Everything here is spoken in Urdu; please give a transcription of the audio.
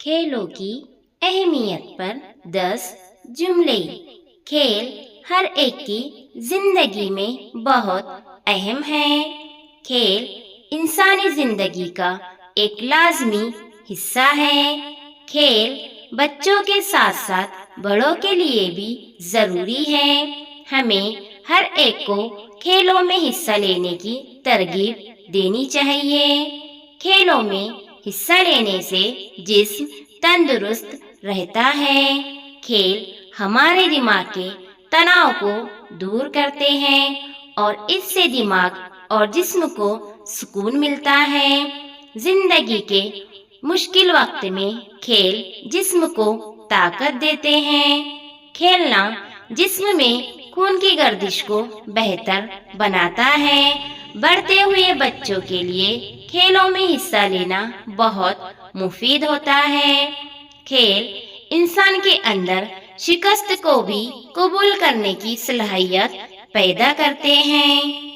کھیلوں کی اہمیت پر 10 جملے۔ کھیل ہر ایک کی زندگی میں بہت اہم ہیں۔ کھیل انسانی زندگی کا ایک لازمی حصہ ہے۔ کھیل بچوں کے ساتھ ساتھ بڑوں کے لیے بھی ضروری ہے۔ ہمیں ہر ایک کو کھیلوں میں حصہ لینے کی ترغیب دینی چاہیے۔ کھیلوں میں حصہ لینے سے جسم تندرست رہتا ہے۔ کھیل ہمارے دماغ کے تناؤ کو دور کرتے ہیں اور اس سے دماغ اور جسم کو سکون ملتا ہے۔ زندگی کے مشکل وقت میں کھیل جسم کو طاقت دیتے ہیں۔ کھیلنا جسم میں خون کی گردش کو بہتر بناتا ہے۔ بڑھتے ہوئے بچوں کے لیے کھیلوں میں حصہ لینا بہت مفید ہوتا ہے۔ کھیل انسان کے اندر شکست کو بھی قبول کرنے کی صلاحیت پیدا کرتے ہیں۔